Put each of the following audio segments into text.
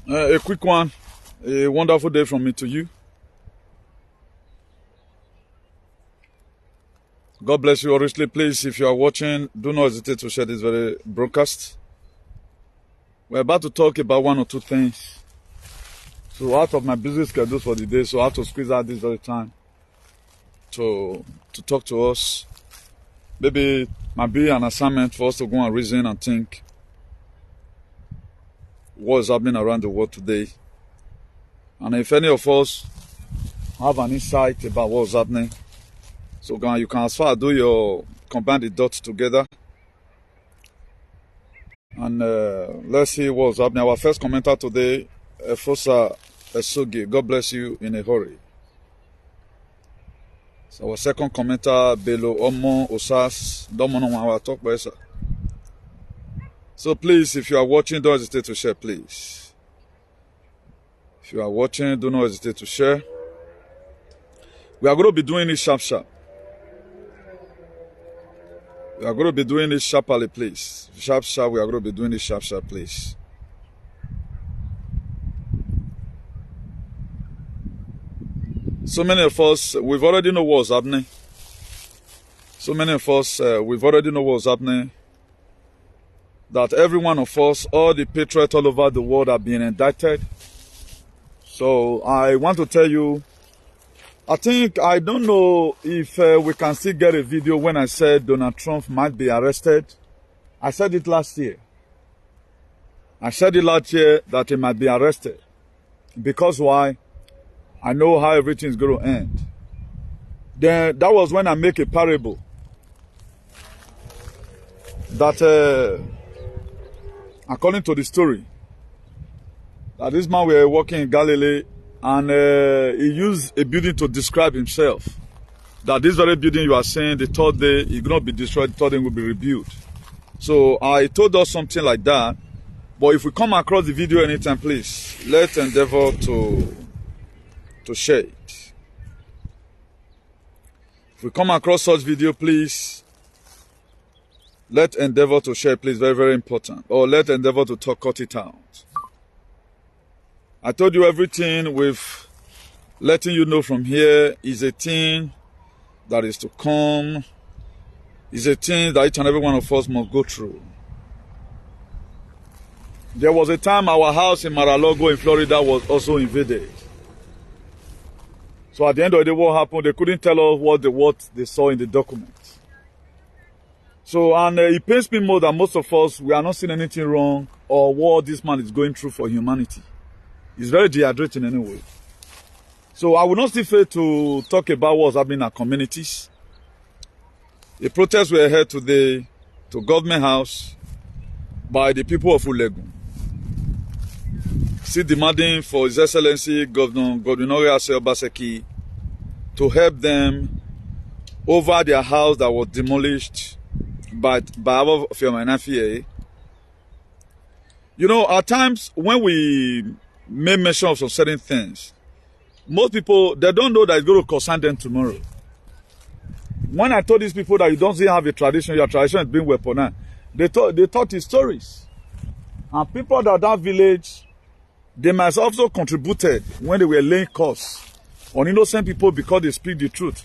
A quick one, a wonderful day from me to you. God bless you. Honestly, please, if you are watching, do not hesitate to share this very broadcast. We're about to talk about one or two things. So out of my busy schedule for the day, so I have to squeeze out this very time to talk to us. Maybe it might be an assignment for us to go and reason and think what is happening around the world today. And if any of us have an insight about what's happening, so you can as far do your combine the dots together. And let's see what's happening. Our first commenter today, Fosa Esogi. God bless you in a hurry. So our second commenter, Belo Omo Osas. So please, if you are watching, don't hesitate to share, please. If you are watching, do not hesitate to share. We are going to be doing it sharp. We are going to be doing it sharply, please. Sharp, we are going to be doing it sharp, please. So many of us, we've already know what's happening. That every one of us, all the patriots all over the world are being indicted. So I want to tell you, I don't know if we can still get a video when I said Donald Trump might be arrested. I said it last year. That he might be arrested. Because why? I know how everything is going to end. Then that was when I make a parable. That according to the story, that this man were walking in Galilee and he used a building to describe himself. That this very building you are saying, the third day, it's going to be destroyed, the third day will be rebuilt. So I told us something like that. But if we come across the video anytime, please, let's endeavor to share it. If we come across such video, please, let's endeavor to share, please, very, very important. Or let's endeavor to cut it out. I told you everything with letting you know from here is a thing that is to come, is a thing that each and every one of us must go through. There was a time our house in Mar-a-Lago in Florida was also invaded. So at the end of the day, what happened? They couldn't tell us what they saw in the documents. So, and it pains me more that most of us, we are not seeing anything wrong or what this man is going through for humanity. It's very dehydrating anyway. So I will not still fail to talk about what's happening in our communities. The protests were held today to Government House by the people of Ulegun. Still demanding for His Excellency Governor Godwin-Oriase Obaseki to help them over their house that was demolished by our Fiamanafie. You know, at times when we make mention of some certain things, most people, they don't know that it's going to concern them tomorrow. When I told these people that you don't still have a tradition, your tradition is being weaponized, they thought it's stories. And people that village, they must also contributed when they were laying curse on innocent people because they speak the truth.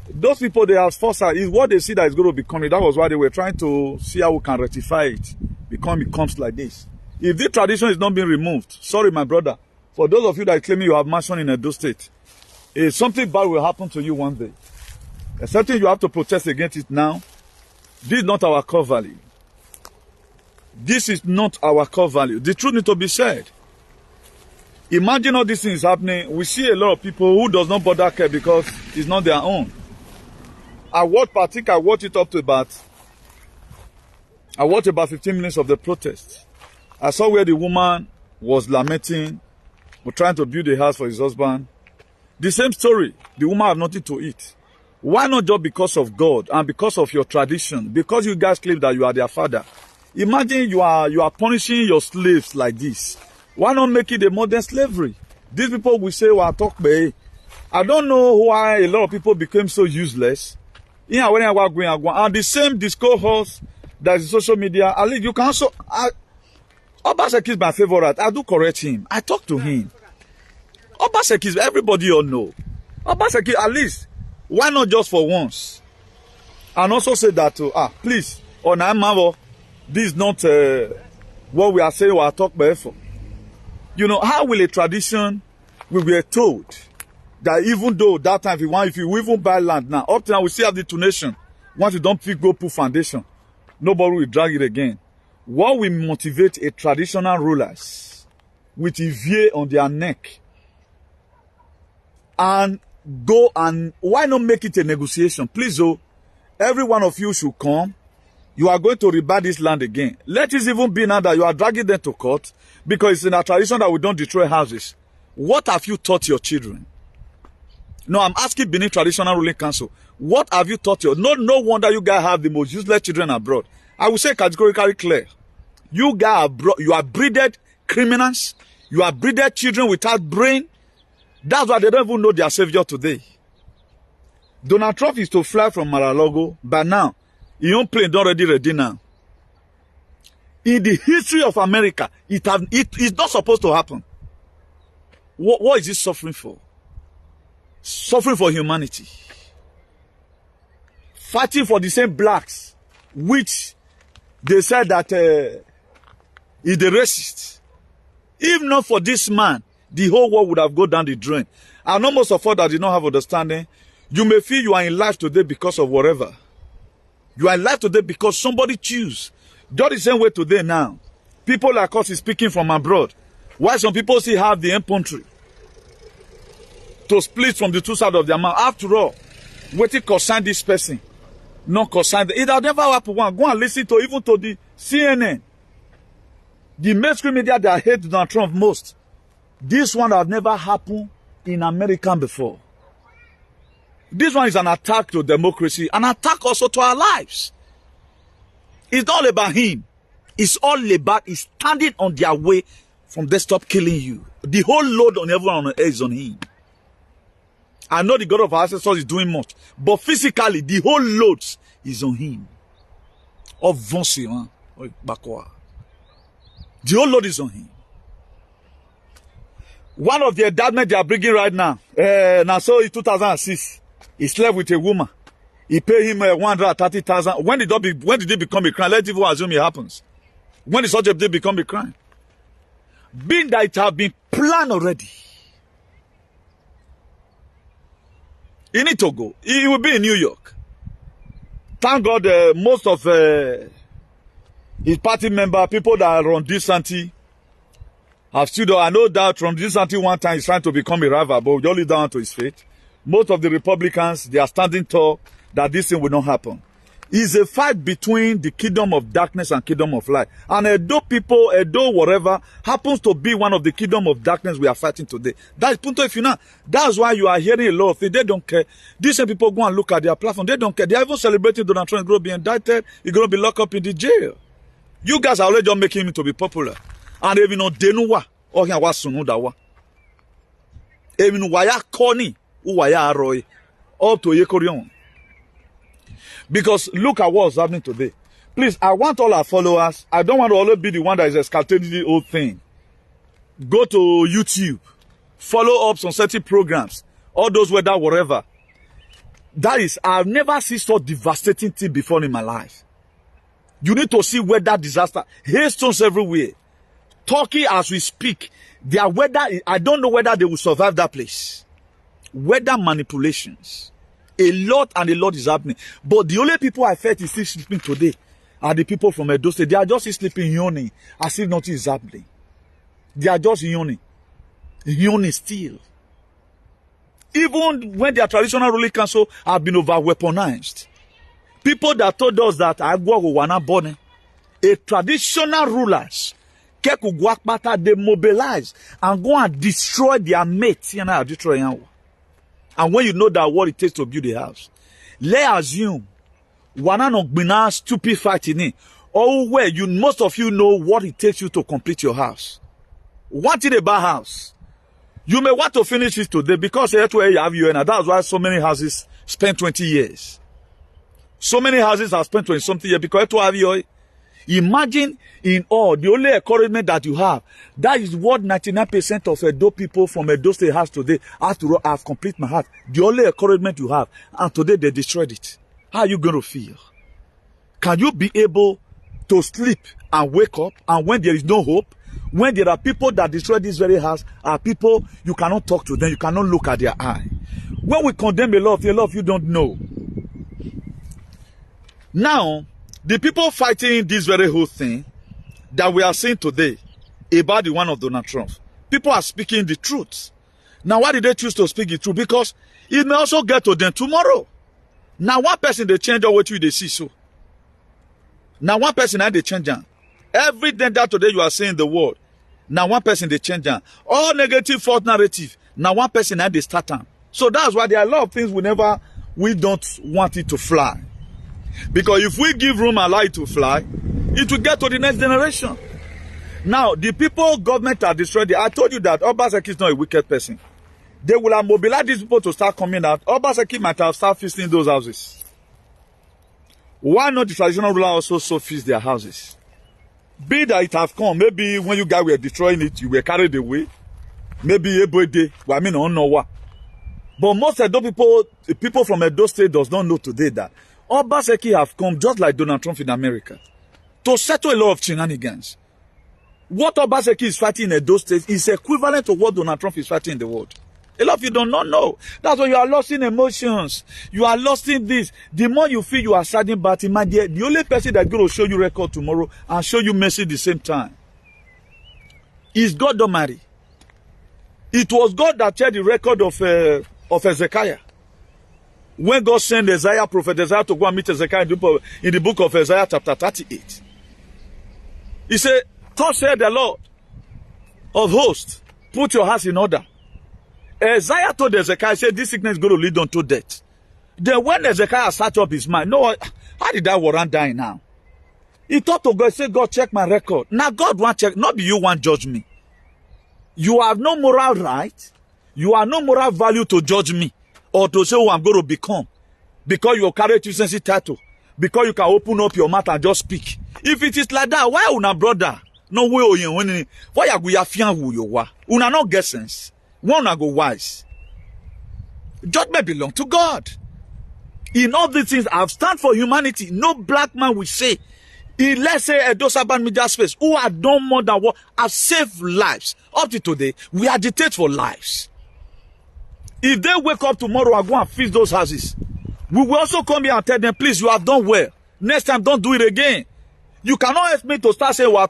Those people, they have foresight. Is what they see that is going to be coming. That was why they were trying to see how we can rectify it. Because it comes like this. If this tradition is not being removed, sorry, my brother, for those of you that claim you have mansion in Edo State, something bad will happen to you one day. There's something you have to protest against it now. This is not our core value. This is not our core value. The truth needs to be said. Imagine all these things happening. We see a lot of people who does not bother care because it's not their own. I watched it up to about 15 minutes of the protest. I saw where the woman was lamenting, was trying to build a house for his husband. The same story. The woman have nothing to eat. Why not just because of God and because of your tradition? Because you guys claim that you are their father. Imagine you are punishing your slaves like this. Why not make it a modern slavery? These people will say, well, talk by. I don't know why a lot of people became so useless. And the same discourse that is social media, at least you can also, Obaseki is my favorite. I do correct him. I talk to him. Obaseki is, everybody all know. Obaseki, at least, why not just for once? And also say that, please, on Amavo, this is not what we are saying or talk about for. You know, how will a tradition, we were told that even though that time, if you even buy land now, up to now we still have the donation. Once you don't go put foundation, nobody will drag it again. What will motivate a traditional rulers with a veer on their neck and go and why not make it a negotiation? Please, oh, every one of you should come. You are going to rebuy this land again. Let it even be now that you are dragging them to court because it's in a tradition that we don't destroy houses. What have you taught your children? No, I'm asking Benin Traditional Ruling Council. What have you taught your... No wonder you guys have the most useless children abroad. I will say categorically clear. You guys you are breeded criminals. You are breeded children without brain. That's why they don't even know their savior today. Donald Trump is to fly from Mar-a-Lago, but now, his own plane don't ready now. In the history of America, it's not supposed to happen. What is he suffering for? Suffering for humanity. Fighting for the same blacks, which they said that is the racist. If not for this man, the whole world would have gone down the drain. And almost of all that did not have understanding, you may feel you are in life today because of whatever. You are in life today because somebody choose. Just the same way today now. People like us is speaking from abroad. Why some people still have the infantry to split from the two sides of their mouth. After all, waiting concern this person, not concern it will never happen. Go and listen to even to the CNN, the mainstream media that hate Donald Trump most. This one has never happened in America before. This one is an attack to democracy, an attack also to our lives. It's not about him. It's all about is standing on their way from they stop killing you. The whole load on everyone on earth is on him. I know the God of our ancestors is doing much, but physically the whole load is on him. The whole load is on him. One of the indictments they are bringing right now, now so in 2006, he slept with a woman. He paid him 130,000. When did it become a crime? Let's even assume it happens. When did such a thing become a crime? Being that it has been planned already. He need to go. He will be in New York. Thank God most of his party members, people that are on this anti, have stood up. I know that from this anti one time he's trying to become a rival, but we only down to his fate. Most of the Republicans, they are standing tall that this thing will not happen. It's a fight between the kingdom of darkness and kingdom of light. And Edo people, Edo whatever, happens to be one of the kingdom of darkness we are fighting today. That is Punto Ifina. That's why you are hearing a lot of things. They don't care. These same people go and look at their platform. They don't care. They are even celebrating Donald Trump is going to be indicted. He's going to be locked up in the jail. You guys are already just making him to be popular. And even on Denuwa, or here was Sunudawa. Even Waya Koni, Uwaya Roy, all to Yekorion. Because look at what's happening today. Please, I want all our followers. I don't want to always be the one that is escalating the whole thing. Go to YouTube. Follow up on certain programs. All those weather, whatever. That is, I've never seen such devastating thing before in my life. You need to see weather disaster. Hailstones everywhere. Turkey, as we speak, their weather, I don't know whether they will survive that place. Weather manipulations. A lot and a lot is happening. But the only people I felt is still sleeping today are the people from Edo State. They are just sleeping, yawning, as if nothing is happening. They are just yawning. Yawning still. Even when their traditional ruling council have been over-weaponized. People that told us that a traditional rulers, they mobilize and go and destroy their mates. And when you know that what it takes to build a house, let's assume one of bina stupid fighting in, or where most of you know what it takes you to complete your house. What is about house? You may want to finish it today because that's where you have you, and that's why so many houses spend 20 years. So many houses have spent 20 something years because to have you. Imagine in all, the only encouragement that you have, that is what 99% of Edo people from Edo State has today. After all, I've completed my heart. The only encouragement you have, and today they destroyed it. How are you going to feel? Can you be able to sleep and wake up, and when there is no hope, when there are people that destroy this very house, are people you cannot talk to them, you cannot look at their eye. When we condemn a lot of you don't know. Now, the people fighting this very whole thing that we are seeing today about the one of Donald Trump, people are speaking the truth. Now, why did they choose to speak the truth? Because it may also get to them tomorrow. Now, one person they change what you they see so. Now, one person and they change them. Everything that today you are saying in the world, now one person they change them. All negative false narrative, now one person and they start them. So that's why there are a lot of things we don't want it to fly. Because if we give room and allow it to fly, it will get to the next generation. Now, the people, government are destroyed. I told you that Obaseki is not a wicked person. They will have mobilized these people to start coming out. Obaseki might have started feasting those houses. Why not the traditional ruler also feast their houses? Be that it have come, maybe when you guys were destroying it, you were carried away. Maybe every day, I mean, I don't know what. But most Edo people from Edo State does not know today that Obaseki have come just like Donald Trump in America to settle a lot of shenanigans. What Obaseki is fighting in Edo State is equivalent to what Donald Trump is fighting in the world. A lot of you do not know. That's why you are lost in emotions. You are lost in this. The more you feel you are saddened about it, my dear, the only person that's going to show you record tomorrow and show you mercy at the same time is God Almighty. It was God that checked the record of Hezekiah. When God sent Isaiah, prophet Isaiah, to go and meet Hezekiah in the book of Isaiah chapter 38. He said, thus said the Lord of hosts, put your house in order. Isaiah told Hezekiah, said, this sickness is going to lead unto death. Then when Hezekiah sat up his mind, no, how did that warrant die now? He thought to God, say, God, check my record. Now God want check, not be you want judge me. You have no moral right. You have no moral value to judge me or to say who I'm going to become. Because you carry a sensitive title. Because you can open up your mouth and just speak. If it is like that, why una brother? No way, why you fian you wa? Una not get sense. One go wise. Judgment belongs to God. In all these things, I've stand for humanity. No black man will say, in let's say those urban media space, who have done more than what have saved lives. Up to today, we agitate for lives. If they wake up tomorrow and go and feast those houses, we will also come here and tell them, please, you have done well. Next time, don't do it again. You cannot ask me to start saying, well,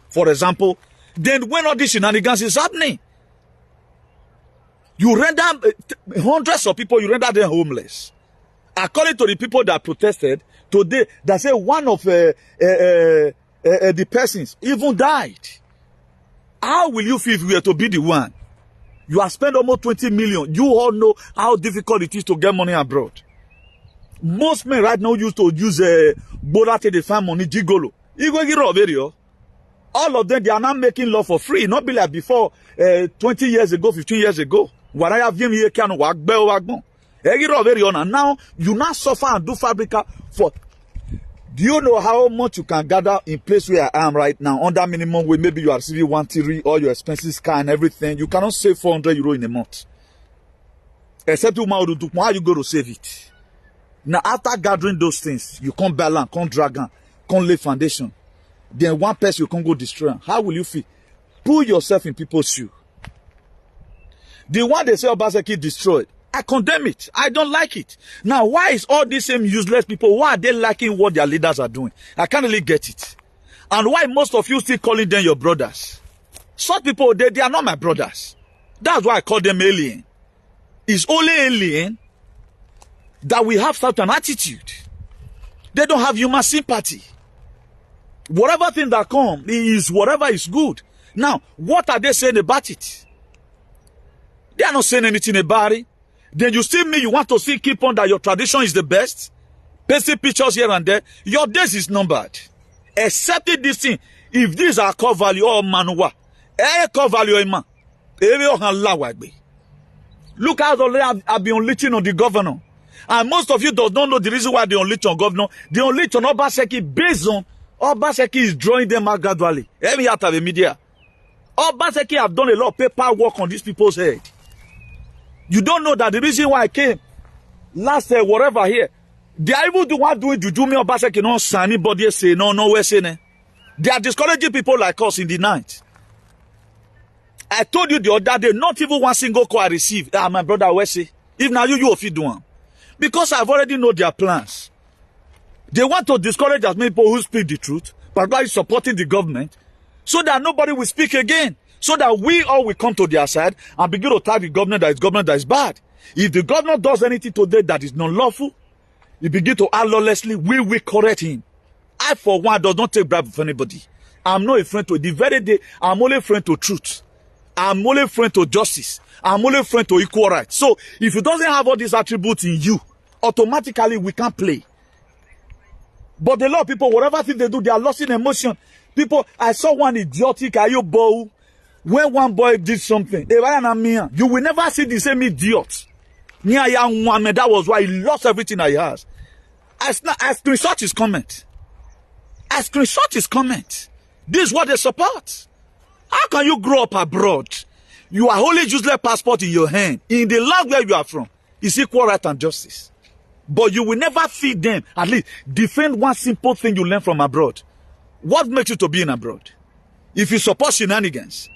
for example, then when all this shenanigans is happening, you render hundreds of people, you render them homeless. According to the people that protested today, they say one of the persons even died. How will you feel if you were to be the one? You have spent almost 20 million. You all know how difficult it is to get money abroad. Most men right now used to use Borate to find money, gigolo. All of them, they are now making love for free. Not be like before 20 years ago, 15 years ago. Now, you now suffer and do fabrica for. Do you know how much you can gather in place where I am right now? Under minimum wage, maybe you are receiving 130, all your expenses, car and everything. You cannot save 400 euro in a month. Except you how you go to save it. Now, after gathering those things, you can't balance, can't drag on, can't lay foundation. Then one person you can't go destroy. How will you feel? Put yourself in people's shoes. The one they say Obaseki destroyed, I condemn it. I don't like it. Now, why is all these same useless people, why are they liking what their leaders are doing? I can't really get it. And why most of you still calling them your brothers? Such people, they are not my brothers. That's why I call them alien. It's only alien that we have such an attitude. They don't have human sympathy. Whatever thing that comes is whatever is good. Now, what are they saying about it? They are not saying anything about it. Then you still mean you want to still keep on that your tradition is the best? Pasting pictures here and there. Your days is numbered. Accepting this thing. If these are core value or manuwa, core value man. Look how they have been unleashing on the governor. And most of you does not know the reason why they unleash on governor. They unleash on Obaseki based on Obaseki is drawing them out gradually. Let me out of the media. Obaseki have done a lot of paperwork on these people's head. You don't know that the reason why I came last whatever here, they are even the one doing juju me Obaseki no say anybody say no we're saying. They are discouraging people like us in the night. I told you the other day, not even one single call I received. My brother Wesley, if now you if you do one. Because I've already know their plans. They want to discourage as many people who speak the truth, particularly supporting the government, so that nobody will speak again. So that we all will come to their side and begin to attack the government that is bad. If the governor does anything today that is not lawful, he begin to act lawlessly, we will correct him. I, for one, does not take bribe from anybody. I'm not a friend to the very day. I'm only a friend to truth. I'm only a friend to justice. I'm only a friend to equal rights. So, if you doesn't have all these attributes in you, automatically we can't play. But a lot of people, whatever thing they do, they are lost in emotion. People, I saw one idiotic bow when one boy did something. You will never see the same idiot. That was why he lost everything he has. I screenshot his comment. I screenshot his comment. This is what they support. How can you grow up abroad? You are holding useless passport in your hand. In the land where you are from, is equal right and justice. But you will never feed them. At least defend one simple thing you learn from abroad. What makes you to be in abroad? If you support shenanigans,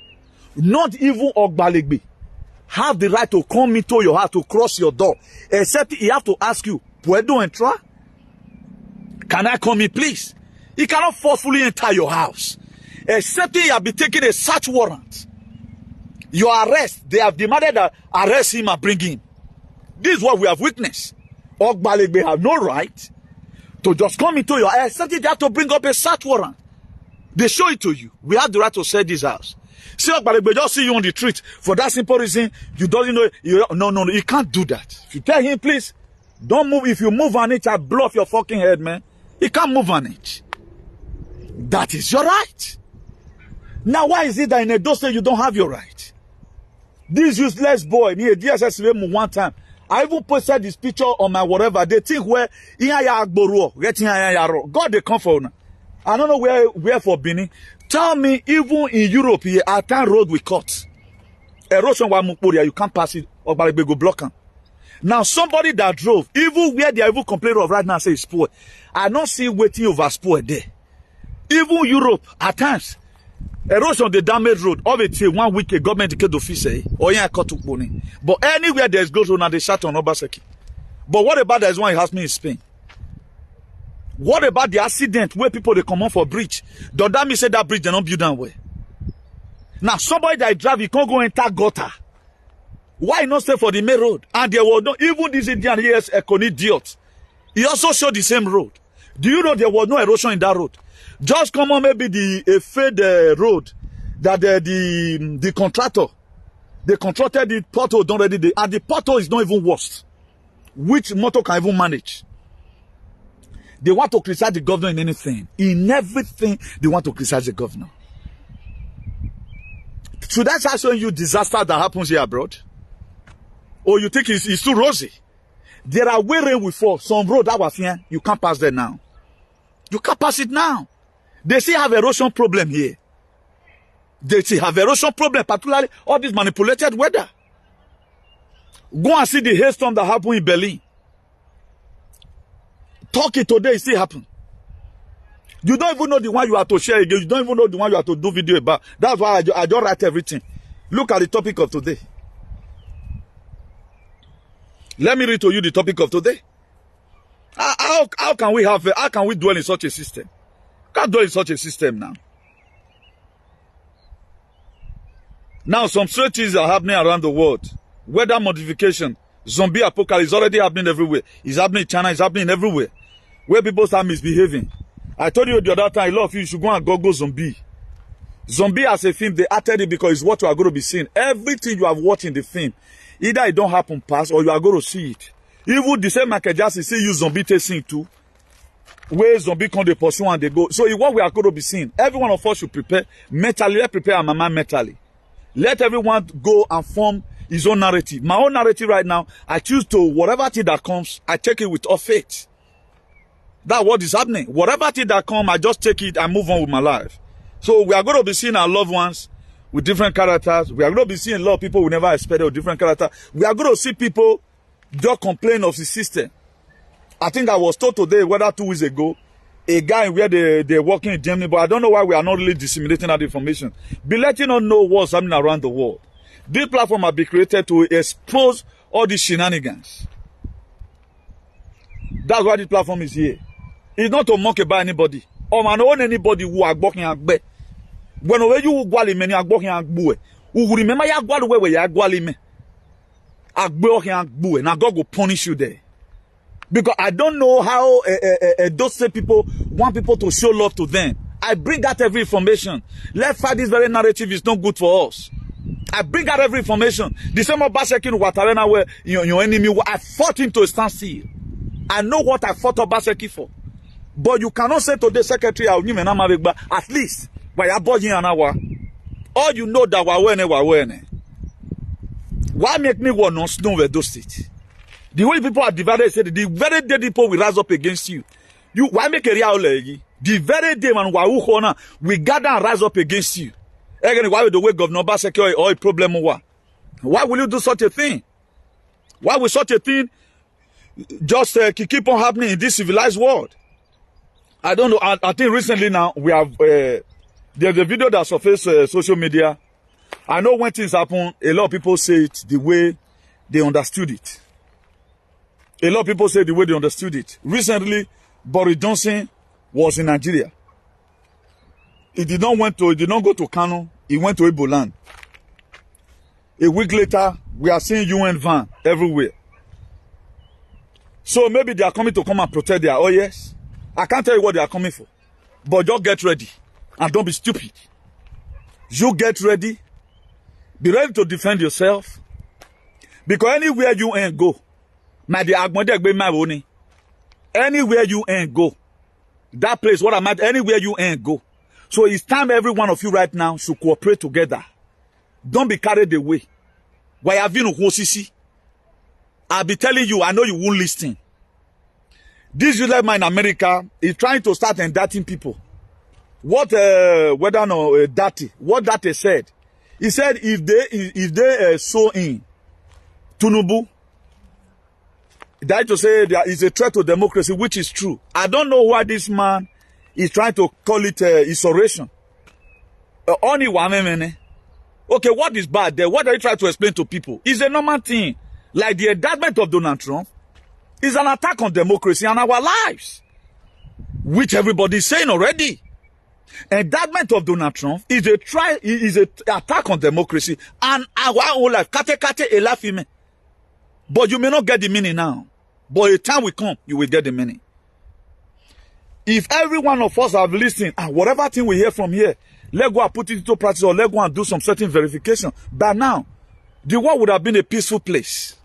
not even Ogbalegbe have the right to come into your house, to cross your door, except he have to ask you, ¿Puedo entrar? Can I come in, please? He cannot forcefully enter your house, except he have been taking a search warrant. Your arrest, they have demanded that arrest him and bring him. This is what we have witnessed. Ogbalegbe have no right to just come into your house, except they have to bring up a search warrant. They show it to you. We have the right to search this house. See, Ogbalegbe just see you on the street for that simple reason. You don't know. No. You can't do that. If you tell him, please, don't move. If you move on it, I'll blow off your fucking head, man. He can't move on it. That is your right. Now, why is it that in Edo State you don't have your right? This useless boy, near DSS one time, I even posted this picture on my whatever. They think where God they come for now. I don't know where for Benin. Tell me, even in Europe here, Atan road we cut. Erosion wa Muporia, you can't pass it. Or go block them. Now somebody that drove, even where they are even complaining of right now, say it's poor. I don't see waiting over spoil there. Even Europe, at times, erosion the damaged road. Obviously, 1 week a government declared officer. Or yeah, cut to money. But anywhere there's growth road, now they shut on Obaseki. But what about that is one he has me in Spain? What about the accident where people they come on for bridge? Don't that mean say that bridge they don't build that way? Now somebody that drive, he can't go enter gutter. Why not stay for the main road? And there was no, even this Indian here is a idiot. He also showed the same road. Do you know there was no erosion in that road? Just come on, maybe the fade road that the contractor, they contracted the pothole done already, and the pothole is not even worse. Which motor can even manage? They want to criticize the governor in anything. In everything, they want to criticize the governor. Should I start showing you disaster that happens here abroad? Or you think it's too rosy? There are where rain will fall. Some road that was here, you can't pass there now. You can't pass it now. They still have erosion problem here. They still have erosion problem, particularly all this manipulated weather. Go and see the hailstorm that happened in Berlin. Talking today, it still happen. You don't even know the one you have to share again. You don't even know the one you have to do video about. That's why I don't write everything. Look at the topic of today. Let me read to you the topic of today. How can we dwell in such a system? Can't dwell in such a system now. Now some strategies are happening around the world. Weather modification, zombie apocalypse is already happening everywhere. It's happening in China, it's happening everywhere. Where people start misbehaving. I told you the other time, a lot of you should go and go zombie. Zombie as a film, they acted it because it's what you are going to be seeing. Everything you have watched in the film, either it don't happen past or you are going to see it. Even the same Michael Jackson say use zombie to sing too. Where zombie come they pursue and they go. So it's what we are going to be seeing. Every one of us should prepare mentally. Let's prepare our mama mentally. Let everyone go and form his own narrative. My own narrative right now, I choose to, whatever thing that comes, I take it with all faith. That's what is happening. Whatever thing that come, I just take it and move on with my life. So we are going to be seeing our loved ones with different characters. We are going to be seeing a lot of people we never expected with different characters. We are going to see people just complain of the system. I think I was told today, whether 2 weeks ago, a guy where they're working in Germany, but I don't know why we are not really disseminating that information. Be letting us know what's happening around the world. This platform has been created to expose all these shenanigans. That's why this platform is here. It's not to mock about anybody. Or man, own anybody who are working at be. When you gwali many are working at bue. Who remember ya gwali where ya gwali me. Working at bue. Now God will punish you there. Because I don't know how those same people want people to show love to them. I bring out every information. Let's fight this very narrative is not good for us. I bring out every information. The same of Basekin Watarena where your enemy, I fought him to stand still. I know what I fought Obaseki for. But you cannot say to the secretary, at least, all you know that wawene. Why make me want not snow with those states? The way people are divided, said the very day people will rise up against you. Why make a real legi? The very day when we gather and rise up against you. Again, why would the way Governor Baseki or a problem? Why will you do such a thing? Why will such a thing just keep on happening in this civilized world? I don't know. I think recently now we have there's a video that surfaced social media. I know when things happen, a lot of people say it the way they understood it. A lot of people say the way they understood it. Recently, Boris Johnson was in Nigeria. He did not go to Kano. He went to Igbo land. A week later, we are seeing UN van everywhere. So maybe they are coming to come and protect their. Oh yes. I can't tell you what they are coming for. But just get ready. And don't be stupid. You get ready. Be ready to defend yourself. Because anywhere you ain't go. Anywhere you ain't go. That place, what I'm at, anywhere you ain't go. So it's time every one of you right now should cooperate together. Don't be carried away. Why have you no Hosisi? I'll be telling you, I know you won't listen. This user man in America is trying to start indicting people. What whether no Dati, what Dati said. He said if they sow in Tunubu, that to say there is a threat to democracy, which is true. I don't know why this man is trying to call it insurrection. Only one minute. Okay, what is bad there? What are you trying to explain to people? It's a normal thing. Like the indictment of Donald Trump is an attack on democracy and our lives, which everybody is saying already. Indictment of Donald Trump is an attack on democracy and our own life. But you may not get the meaning now. But a time will come, you will get the meaning. If every one of us have listened, and whatever thing we hear from here, let's go and put it into practice or let's go and do some certain verification. By now, the world would have been a peaceful place.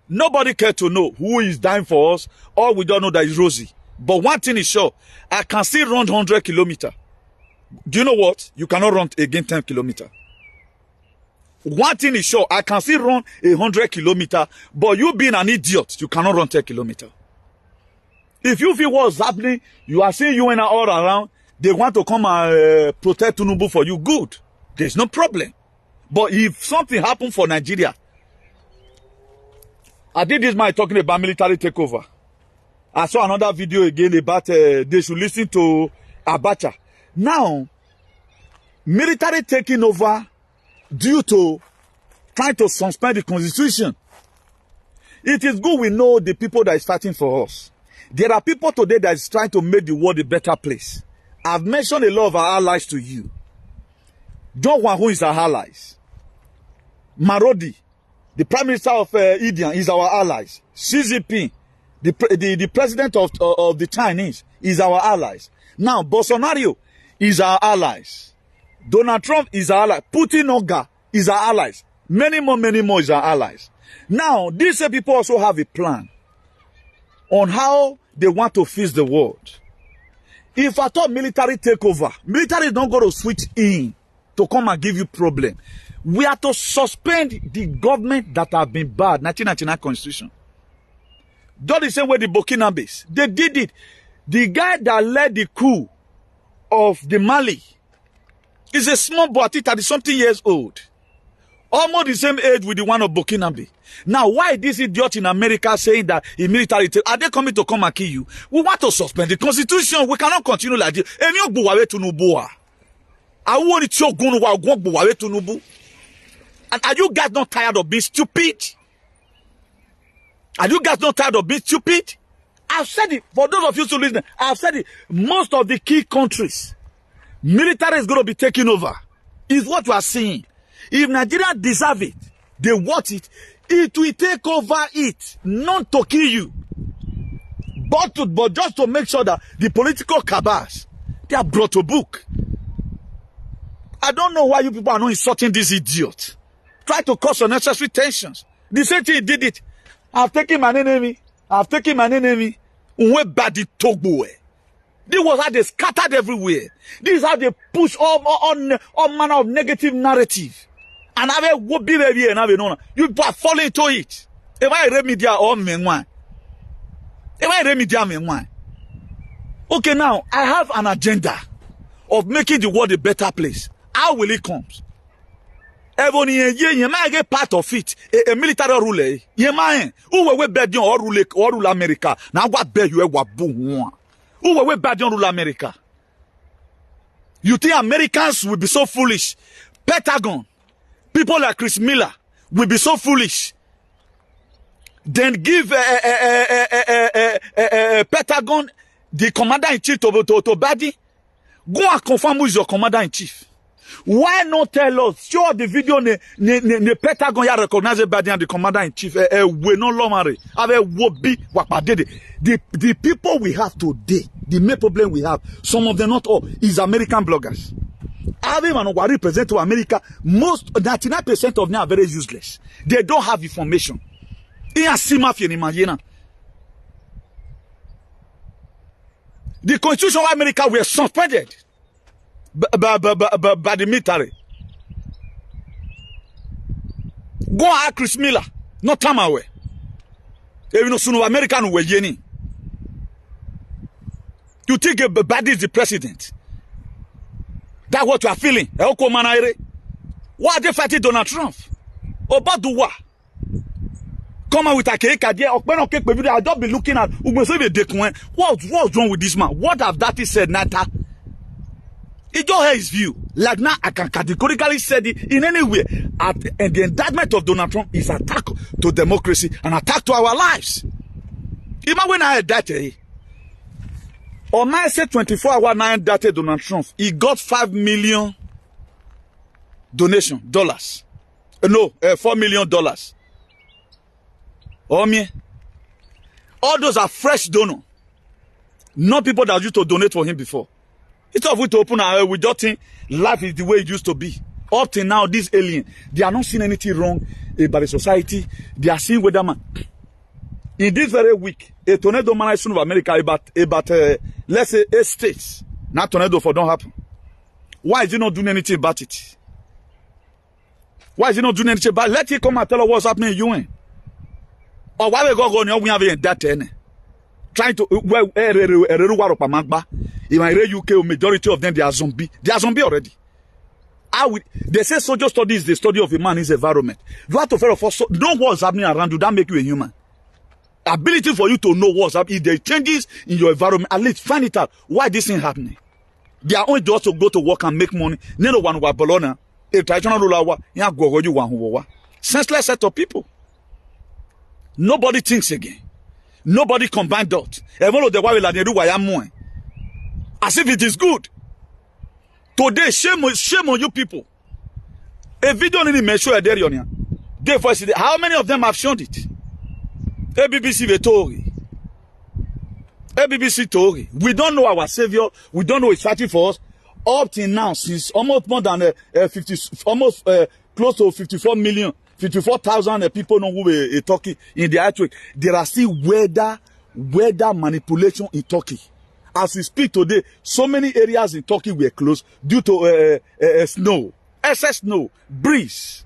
Nobody cared to know who is dying for us. All we don't know that is Rosie. But one thing is sure, I can still run 100 kilometers. Do you know what? You cannot run again 10 kilometers. One thing is sure, I can still run 100 kilometers, but you being an idiot, you cannot run 10 kilometers. If you feel what's happening, you are seeing UN all around, they want to come and protect Tinubu for you, good. There's no problem. But if something happened for Nigeria, I did this man talking about military takeover. I saw another video again about they should listen to Abacha. Now, military taking over due to trying to suspend the constitution. It is good we know the people that is fighting for us. There are people today that is trying to make the world a better place. I've mentioned a lot of our allies to you. John Wahun is our allies. Marodi, the Prime Minister of India, is our allies. Xi Jinping, the President of the Chinese, is our allies. Now, Bolsonaro is our allies. Donald Trump is our ally. Putin Oga is our allies. Many more is our allies. Now, these people also have a plan on how they want to fix the world. If I thought military takeover, military is not going to switch in to come and give you problem. We are to suspend the government that have been bad. 1999 constitution. Just the same way the Burkinabes, they did it. The guy that led the coup of the Mali is a small boy, 30-something years old. Almost the same age with the one of Burkinabe. Now, why this idiot in America saying that in military, are they coming to come and kill you? We want to suspend the constitution. We cannot continue like this. I want to go. And are you guys not tired of being stupid? Are you guys not tired of being stupid? I've said it. For those of you who listen, I've said it. Most of the key countries, military is going to be taken over. Is what we are seeing. If Nigeria deserve it, they want it, it will take over it, not to kill you, but just to make sure that the political cabals, they are brought to book. I don't know why you people are not insulting this idiot. Try to cause unnecessary tensions. The same thing he did it. I've taken my enemy. This was how they scattered everywhere. This is how they push all manner of negative narrative. And I will be baby and you people are falling into it. Am I remedial or meanwhile? Okay, now I have an agenda of making the world a better place. How will it come? Everyone you might get part of it. A military ruler. You might who will bed or rule America. Now what bed you ever boom? Who will bed rule America? You think Americans will be so foolish? Pentagon, people like Chris Miller will be so foolish. Then give Pentagon the commander-in-chief to Badi. Go and confirm who is your commander-in-chief. Why not tell us? Show the video ne Pentagon ya recognize Badi and the commander-in-chief. We no longer the people we have today, the main problem we have, some of them not all, is American bloggers. Everyone who represent to America, most 99% of them are very useless. They don't have information. The Constitution of America were suspended by the military. Go and ask Chris Miller, not time away. You know, soon American were yeni. You think Badi is the president? That's what you are feeling. Why are they fighting Donald Trump? About the what? Come out with a cake idea. I'll just be looking at what's wrong with this man? What have that said, Nata? He don't have his view. Like now, I can categorically say it in any way. And the indictment of Donald Trump is an attack to democracy, an attack to our lives. Even when I had that, on my say 24 hours now indicted Donald Trump, he got $5 million donation dollars. No, $4 million. Oh me, all those are fresh donors, not people that used to donate for him before. Instead of we to open our, we just think life is the way it used to be. Up till now, these aliens, they are not seeing anything wrong about the society. They are seeing whether man. In this very week, a tornado managed of America about let's say 8 states. Now tornado for don't happen. Why is he not doing anything about it? Why is he not doing anything about it? Let him come and tell us what's happening in UN. Or why we go on we have that trying to in my UK majority of them they are zombie. They are zombie already. They say social study is the study of a man, his environment. You have to know what's happening around you. That make you a human. Ability for you to know what's happening. If there are changes in your environment, at least find it out why this thing happening. They are only just to go to work and make money. No one wa bolona. A traditional ruler senseless set of people. Nobody thinks again. Nobody combine dots. As if it is good. Today, shame on you people. A video didn't mention there. How many of them have shown it? ABBC Tori. ABBC Tori. We don't know our savior. We don't know he's fighting for us. Up till now, since almost more than close to 54 million. 54,000 people know who were Turkey in the earthquake. There are still weather manipulation in Turkey. As we speak today, so many areas in Turkey were closed due to snow, excess snow, breeze.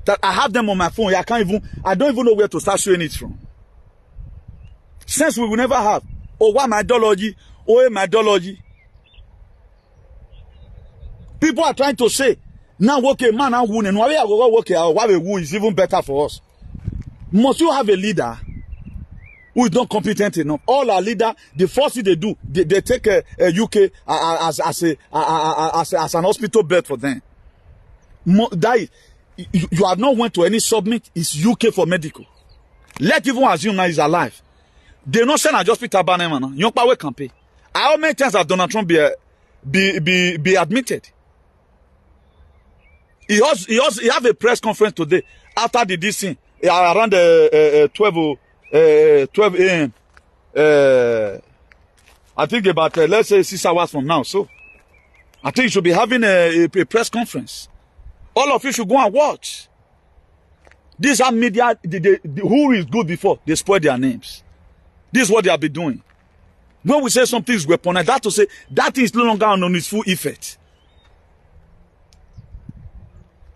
That I have them on my phone. I don't even know where to start showing it from. Since we will never have Oh, what my ideology? Oh, my ideology. People are trying to say, now, okay, man, I'm winning. Who is even better for us? Must you have a leader who is not competent enough? All our leader, the first thing they do, they take a UK as an hospital bed for them. You have not went to any summit. It's UK for medical. Let's even assume now he's alive. They not saying I just picked up banana. You know, campaign. How many times have Donald Trump be admitted? He have a press conference today after the DC around 12 a.m. I think about let's say 6 hours from now. So I think you should be having a press conference. All of you should go and watch. These are media. Who is good before they spoil their names. This is what they have been doing. When we say something is weaponized, that to say that is no longer on its full effect.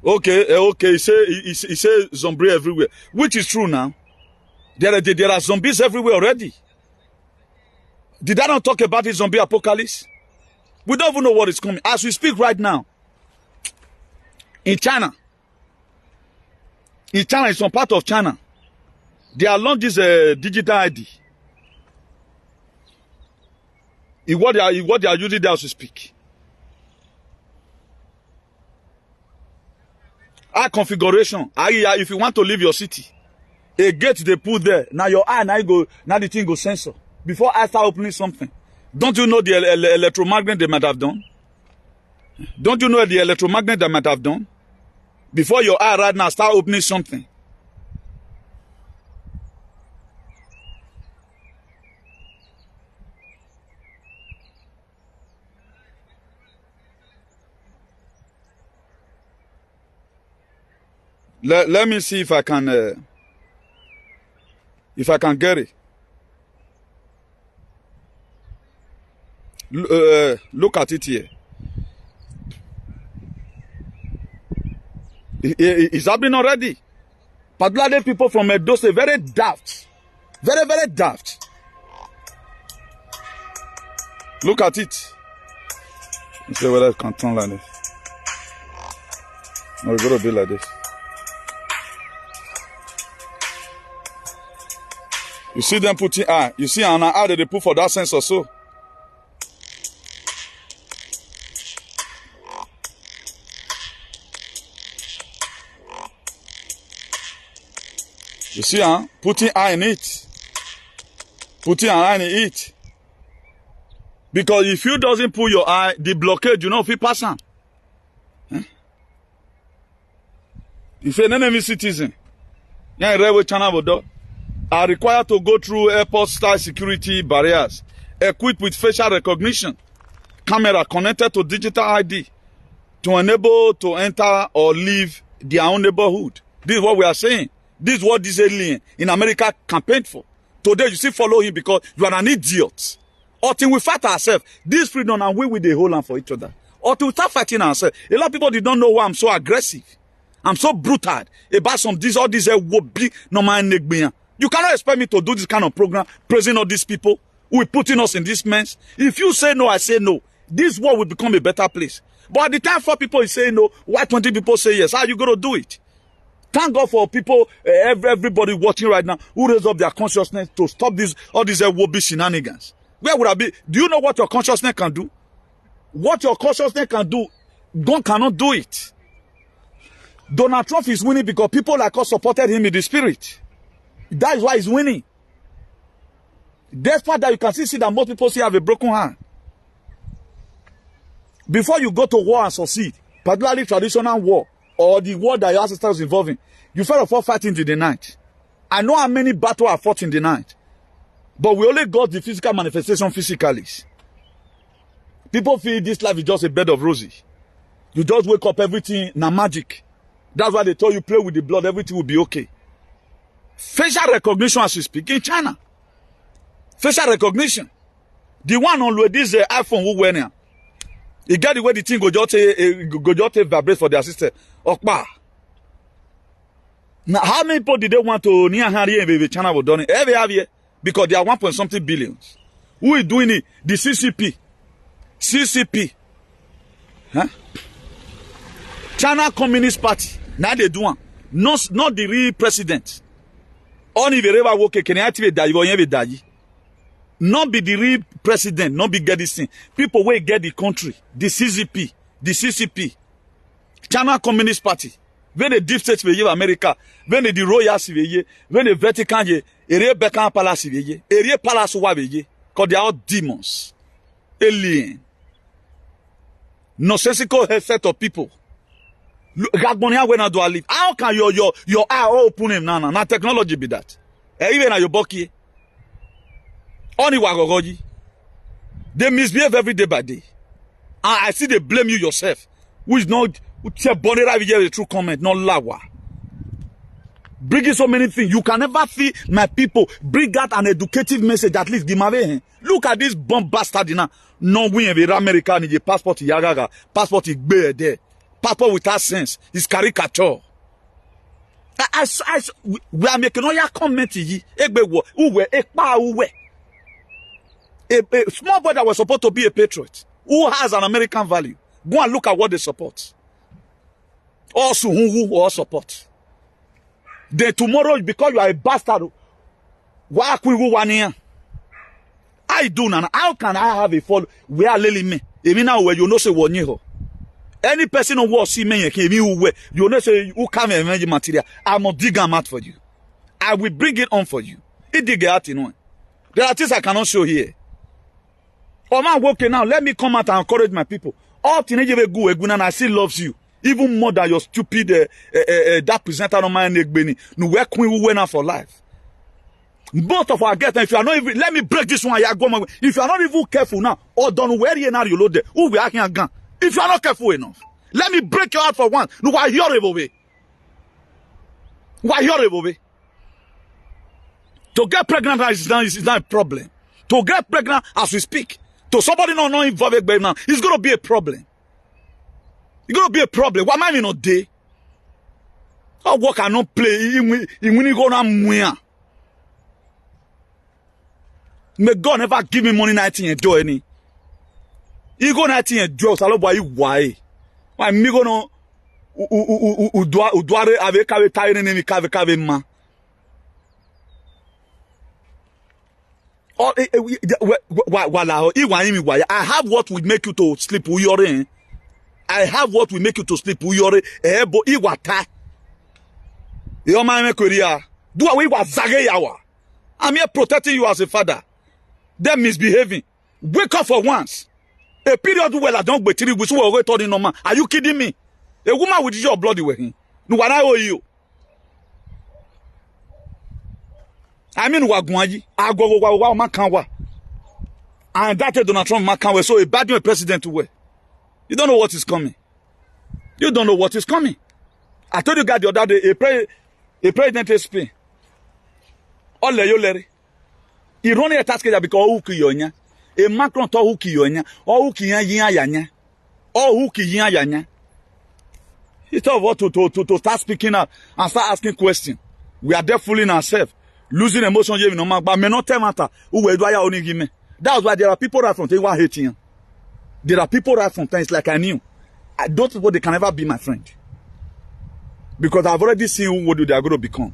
Okay, he say zombie everywhere, which is true now. There are zombies everywhere already. Did I not talk about the zombie apocalypse? We don't even know what is coming. As we speak right now, in China, in some part of China, they are launched this digital ID. What they are using there as we speak. Eye configuration. If you want to leave your city, a gate they put there. Now your eye now the thing go sensor. Before I start opening something. Don't you know the electromagnet they might have done? Don't you know the electromagnet they might have done? Before your eye right now start opening something. Let me see if I can get it. Look at it here. It's happening already. Particularly people from Edo State, very daft. Very, very daft. Look at it. Let's see whether it can turn like this. No, it's going to be like this. You see them putting eye. You see an eye that they put for that sensor so. You see, putting eye in it. Putting an eye in it. Because if you doesn't put your eye, the blockade, you know, if you pass on. If you're an enemy citizen, you're a railway channel, are required to go through airport-style security barriers, equipped with facial recognition, camera connected to digital ID, to enable to enter or leave their own neighborhood. This is what we are saying. This is what this alien in America campaigned for. Today, you still follow him because you are an idiot. Until we fight ourselves, this freedom and we the whole land for each other. Until we start fighting ourselves. A lot of people don't know why I'm so aggressive. I'm so brutal about all these wobbly normal negbian. You cannot expect me to do this kind of program, praising all these people who are putting us in this mess. If you say no, I say no. This world will become a better place. But at the time 4 people say no, why 20 people say yes? How are you going to do it? Thank God for people, everybody watching right now, who raise up their consciousness to stop all these wobbly shenanigans. Where would I be? Do you know what your consciousness can do? What your consciousness can do, God cannot do it. Donald Trump is winning because people like us supported him in the spirit. That is why he's winning. Despite that, you can see that most people still have a broken heart. Before you go to war and succeed, particularly traditional war, or the war that your ancestors involved in, you first of all fight in the night. I know how many battles are fought in the night. But we only got the physical manifestation physically. People feel this life is just a bed of roses. You just wake up, everything, now magic. That's why they told you play with the blood, everything will be okay. Facial recognition as we speak in China. Facial recognition. The one on this iPhone who went here. You get the way the thing go just vibrate for their system. Okpa. Now, how many people did they want to near Harry and baby China were done it? Every year. Because they are 1 point something billions. Who is doing it? The CCP. CCP. Huh? China Communist Party. Now they do one. Not the real president. Only the ever work can activate that you will die. Not be the real president, not be get this thing. People will get the country. The CCP. The CCP. China Communist Party. When the deep state will America, when the royals will when the Vatican ye, area Beckham Palace will area Palace wa will because they are all demons. Alien. Nonsensical set of people. Gagbonia when I do live. How can your eye open him now? Now technology be that. Even at your bucky. Only wagogoji. They misbehave every day by day. And I see they blame you yourself. Who is not the true comment, not lawa. Bringing so many things. You can never see my people bring out an educative message, at least give away. Look at this bomb bastard now. No win the American in the passport yagaga. Passport is bad there. Passport without sense. It's caricature. We are making all your comment. A small boy that was supposed to be a patriot, who has an American value. Go and look at what they support. Also, who all support. Then tomorrow, because you are a bastard, I do now. How can I have a follow? We are lily me. Even now, where you know say one year. Any person who will see me, you know say who come and manage material. I must dig them out for you. I will bring it on for you. It dig out in one. There are things I cannot show here. Oh man, okay now. Let me come out and encourage my people. All teenagers go and I still loves you. Even more than your stupid that presenter on my neck Benny. No work we went for life. Both of our get if you are not even let me break this one. If you are not even careful now, or don't wear you now you load there. Who we acting a gun? If you are not careful enough, let me break your heart for once. No, why you're away? Why you're away? To get pregnant is not a problem. To get pregnant as we speak, to somebody not involved with now, it's gonna be a problem. It's gonna be a problem. Why am I not there? How work I not play? When you go now, may God never give me money 19 and do any. You go 19 and do so why why? Why me go no udware avec kave taire ne mi kave ma. Oh, I have what will make you to sleep. I have what will make you to sleep. I'm here protecting you as a father. Them misbehaving. Wake up for once. A period where I don't be three weeks. Are you kidding me? A woman with your bloody way. No, what I owe you. I mean, Wagwaji, I go Makanwa. And that Donald Trump Makanwa, so a bad new president to wear. You don't know what is coming. You don't know what is coming. I told you guys the other day, a president is Spain. All you Larry. He run a task because who kiyonya. A Macron to who kiyonya. Or who kiyanya. Or who kiyanya. He thought what to start speaking out and start asking questions. We are there fooling ourselves. Losing emotion, but may not matter. That's why there are people right from who are hating. There are people right from things like I knew. I don't think they can ever be my friend. Because I've already seen what they are going to become.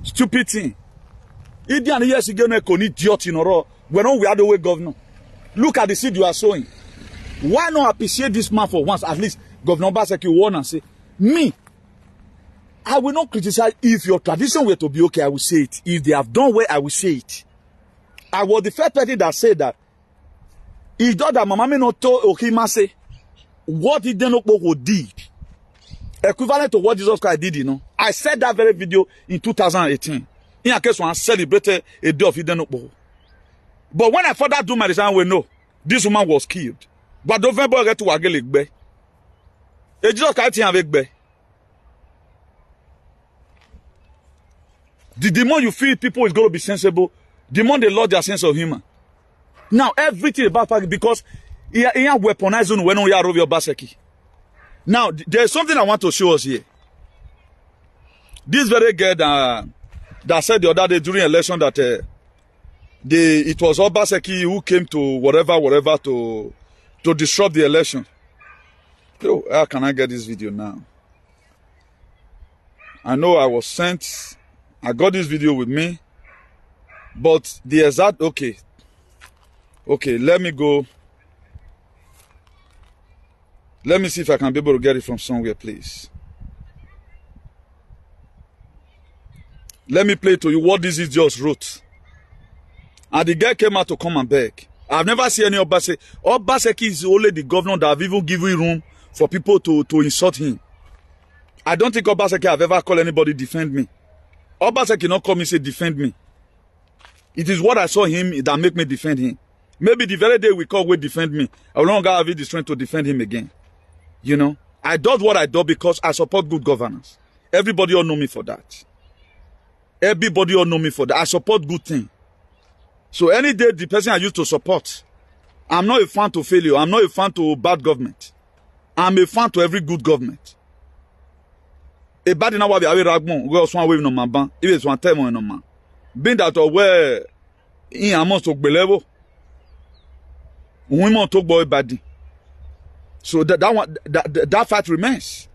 Stupid thing. Indian years ago, idiot in or we're not we are the way governor. Look at the seed you are sowing. Why not appreciate this man for once? At least Governor Baseki won and say, me. I will not criticize if your tradition were to be okay, I will say it. If they have done well, I will say it. I was the first person that said that. It's not that Mama not told Okima say what he did did. Equivalent to what Jesus Christ did, you know. I said that very video in 2018. In a case when I celebrated a day of Idenokbo. But when I further do my design, we know this woman was killed. But don't forget to Wagelegbe. Jesus Christ avec be. The more you feel people is going to be sensible, the more they lose their sense of humor. Now, everything about Pakistan, because he weaponized when we are over your baseki. Now, there's something I want to show us here. This very girl that said the other day during election that it was Obaseki who came to whatever to disrupt the election. So, how can I get this video now? I know I was sent. I got this video with me. But the exact, okay, let me go. Let me see if I can be able to get it from somewhere, please. Let me play to you what this idiot wrote. And the guy came out to come and beg. I've never seen any Obaseki. Obaseki is only the governor that have even given room for people to insult him. I don't think Obaseki have ever called anybody defend me. Obaseki not come and say defend me. It is what I saw him that make me defend him. Maybe the very day we call will defend me, I will no longer have the strength to defend him again. You know, I do what I do because I support good governance. Everybody all know me for that. Everybody all know me for that. I support good thing. So any day the person I used to support, I'm not a fan to failure. I'm not a fan to bad government. I'm a fan to every good government. A bad enough we are ragmon. We also want no man. If it's one time or no man. Being that where in amongst to belevo, women talk about bad. So that fact remains.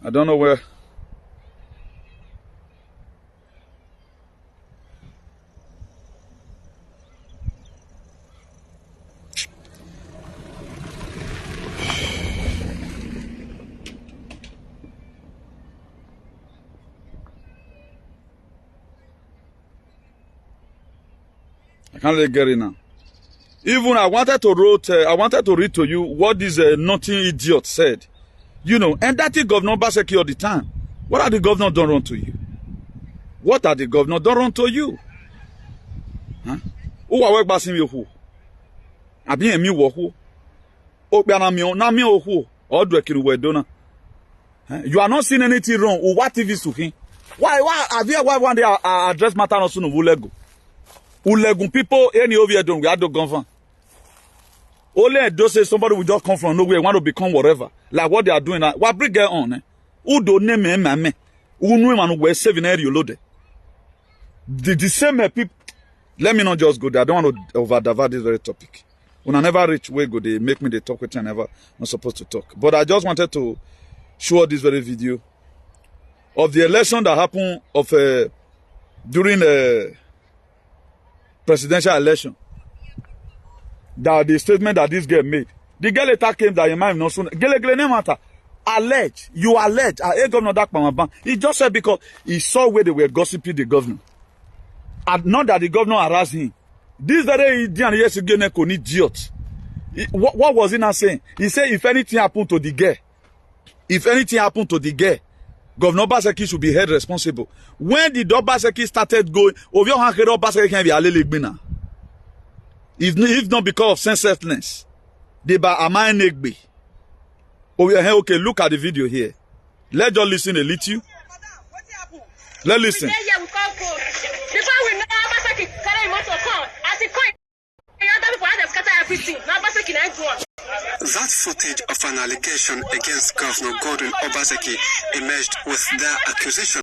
I don't know where. I can't really get it now. Even I wanted to read to you what this nothing idiot said. You know, and that is Governor Obaseki all the time. What are the governor done wrong to you? What are the governor done wrong to you? Huh? Who are work basing you who? I be a me who? Oh, na me who? Or do you are not seeing anything wrong. What TV to him? Why have you one day address matter no soon ulego? Ulegun people any over here don't we have to govern. Only those say somebody will just come from nowhere want to become whatever. Like what they are doing now. What bring it on? Who don't name me? Who know man who saving area loaded? The same people. Let me not just go there. I don't want to over divert this very topic. When I never reach where go, they make me the talk which I never not supposed to talk. But I just wanted to show this very video of the election that happened of during the presidential election. That the statement that this girl made. The girl later came that you might not soon. Allege. You allege. He just said because he saw where they were gossiping the governor. And not that the governor harassed him. This very idiot. What was he not saying? He said if anything happened to the girl, Governor Obaseki should be held responsible. When the Obaseki started going, if not because of senselessness, they by Amai Negbe. Okay, look at the video here. Let's just listen a little. Let's listen. That footage of an allegation against Governor Godwin Obaseki emerged with their accusation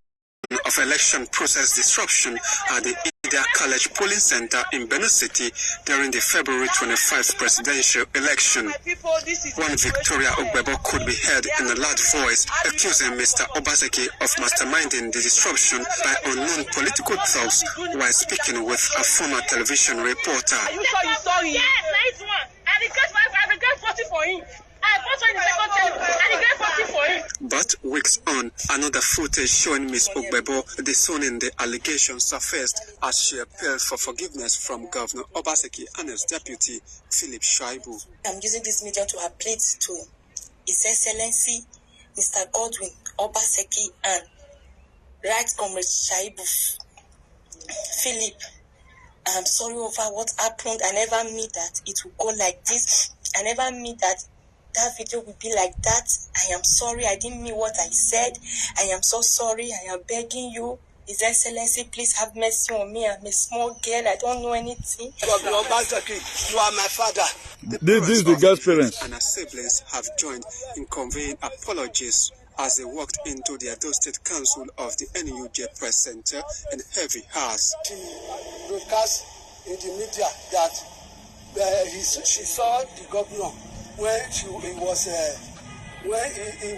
of election process disruption at the Ida College polling center in Benue City during the February 25th presidential election. One Victoria Ogbebo could be heard in a loud voice accusing Mr. Obaseki of masterminding the disruption by unknown political thugs while speaking with a former television reporter. Are you sure you saw him? Yes, nice one. And the guy voted for him. I voted in the second time, and the guy voted for him. But weeks on, another footage showing Ms. Ogbebo disowning the allegation surfaced as she appealed for forgiveness from Governor Obaseki and his deputy, Philip Shaibu. I'm using this medium to appeal to His Excellency Mr. Godwin Obaseki and Right Comrade Shaibu. Philip, I'm sorry over what happened. I never mean that it will go like this. I never mean that video will be like that. I am sorry. I didn't mean what I said. I am so sorry. I am begging you. His Excellency, please have mercy on me. I'm a small girl. I don't know anything. You are my father. This is the girl's parents. And her siblings have joined in conveying apologies as they walked into the Edo State Council of the NUJ Press Center in heavy hours. She broadcast in the media that she saw the governor when he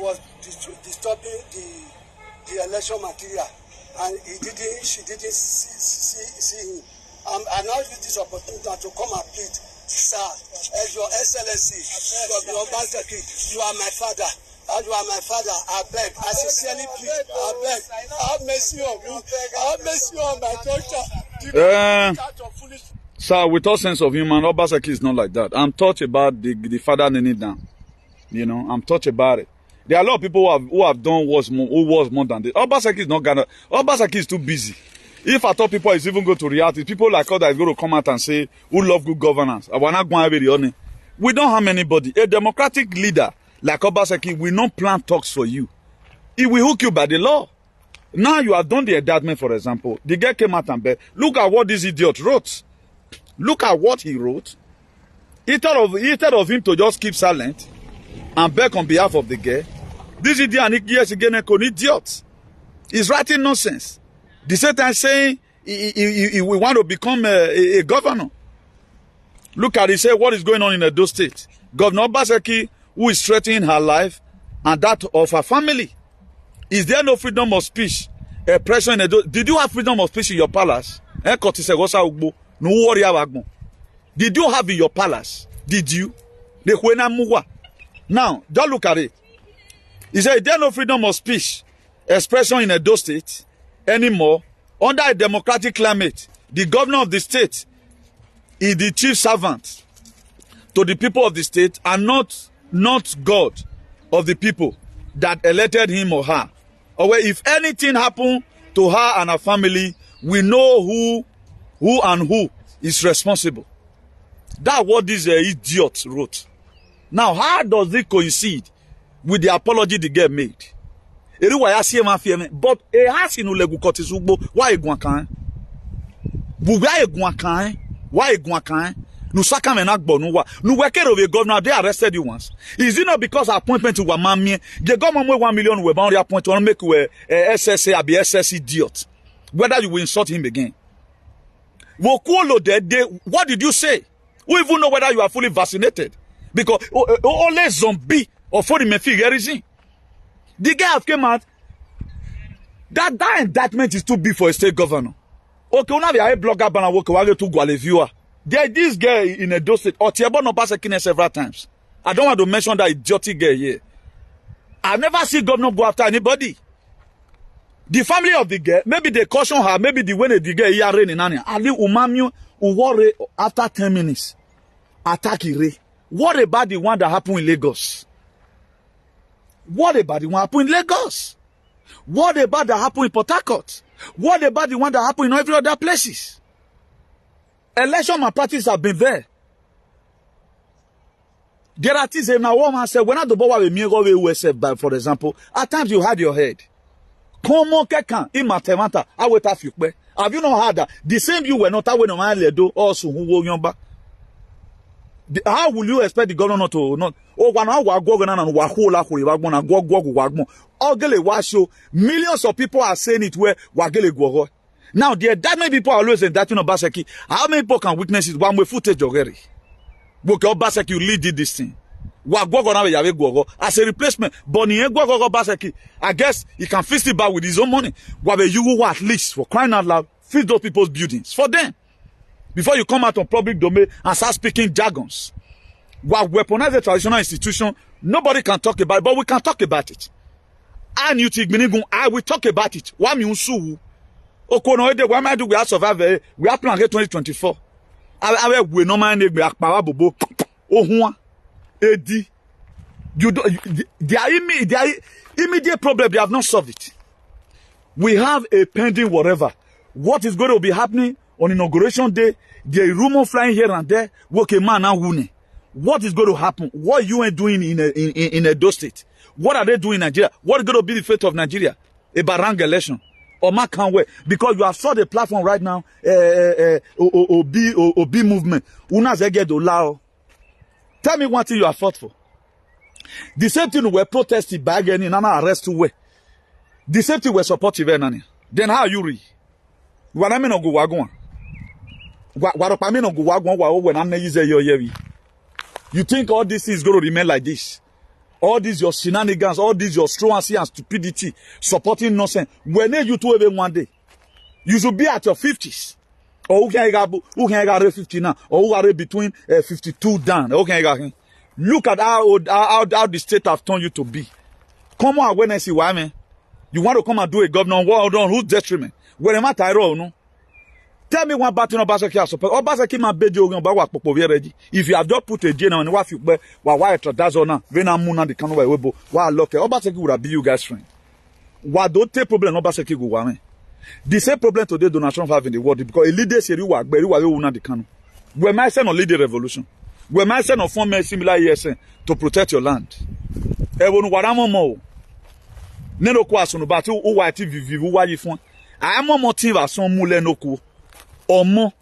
was disturbing the election material, and she didn't see him. I now use this opportunity to come and plead, sir, as Your Excellency, you are my father. You are my father. I beg. I sincerely plead. I beg. Have mercy on me. Have mercy on my daughter. Sir, with all sense of humor, Obaseki is not like that. I'm touched about the father kneeling down. You know, I'm touched about it. There are a lot of people who have done who was more than this. Obaseki is not gonna. Obaseki is too busy. If I thought people is even going to react, it's people like us that is going to come out and say, who love good governance. We don't harm anybody. A democratic leader like Obaseki will not plan talks for you. He will hook you by the law. Now you have done the indictment, for example. The guy came out and said, look at what this idiot wrote. Look at what he wrote. Instead of him to just keep silent and beg on behalf of the girl, this idiot, yes, again, an idiot. He's writing nonsense. The same time saying he want to become a governor. Look at it, he said, what is going on in Edo State? Governor Obaseki, who is threatening her life and that of her family. Is there no freedom of speech? Did you have freedom of speech in your palace? Did you have in your palace? Did you? Now, just look at it. He said, there is no freedom of speech, expression in Edo State anymore. Under a democratic climate, the governor of the state is the chief servant to the people of the state and not God of the people that elected him or her. Or if anything happened to her and her family, we know who is responsible. That's what this idiot wrote. Now, how does it coincide with the apology the girl made? But it has in ulegu kotisugbo. Why guankan? Why guankan? Why guankan? Nusaka menakbo nuwa. Nuwekero we governor, they arrested you once. Is it not because appointment to Wamami? The government with 1 million we bound appoint to make you a SSA or be SS idiot. Whether you will insult him again. What did you say? We even know whether you are fully vaccinated. Because only zombie or for the mefi. The guy have came out. That indictment is too big for a state governor. Okay, we have a blogger banner work to go viewer. There this girl in a State or Tiabo no pass several times. I don't want to mention that idiotic girl here. I've never seen governor go after anybody. The family of the girl, maybe they caution her, maybe the way the girl here rain in Anya. Ali umamio worry after 10 minutes. Attack Ire. What about the one that happened in Lagos? What about the one that happened in Lagos? What about that happened in Port Harcourt? What about the one that happened in every other places? Election malpractice have been there. There are things now woman said, when I do bowa me go we for example, at times you had your head. Comment quelqu'un in mathemata, I wait a few. Have you not heard that? The same you were not away no man ledo also who wo yomba. How will you expect the governor to not? Oh, one hour go and wahola wagmona go ogele washo. Millions of people are saying it where wagele go. Now there that many people are always in that Obaseki. How many people can witness it? One way footage already. Because Obaseki lead did this thing. As a replacement, but Obaseki, I guess he can fix it back with his own money. You at least for crying out loud, fix those people's buildings for them. Before you come out on public domain and start speaking jargons. While weaponize a traditional institution, nobody can talk about it, but we can talk about it. I will talk about it. We are survive. We are planning 2024. We no mind bobo. The immediate problem, they have not solved it. We have a pending whatever. What is going to be happening on inauguration day? There is rumor flying here and there. What is going to happen? What you ain't doing in Edo State? What are they doing in Nigeria? What is going to be the fate of Nigeria? A barang election. Or man can't wait because you have saw the platform right now. Obi movement. Una zege do lao. Tell me one thing you have fought for. The same thing we protested by again in an arrest to way. The same thing we supportive nani. Then how you read? Waname no go wagon. Waropame no go wagon wa when I'm use your yevi. You think all this is going to remain like this? All this your shenanigans, all this your truancy and stupidity, supporting nonsense. When you two even one day, you should be at your 50s. Or who can get 50 now? Or who are between 52 down? Who can get? Look at how the state have turned you to be. Come on, when I see why, man. You want to come and do a governor? Well done. Who's detriment? When am I tired? No. Tell me one battle Obaseki support. Obaseki ma beji ogun ba wa popo ready. If you have just put a J now and wa fi pe wa that's on now. When I'm muna the kind of way wa lock Obaseki would have be you guys friend. Wa don't take problem Obaseki go wa me. The same problem today Donald Trump have in the world because a leader say you wa una the kind. We might send on lead the revolution. We might send on form similar ESN to protect your land. E wonu wa ramo mo. Neno kwa sunu ba ti o wa ti vivu wa yi fun. A mo mo tin va son mule no ku. Omo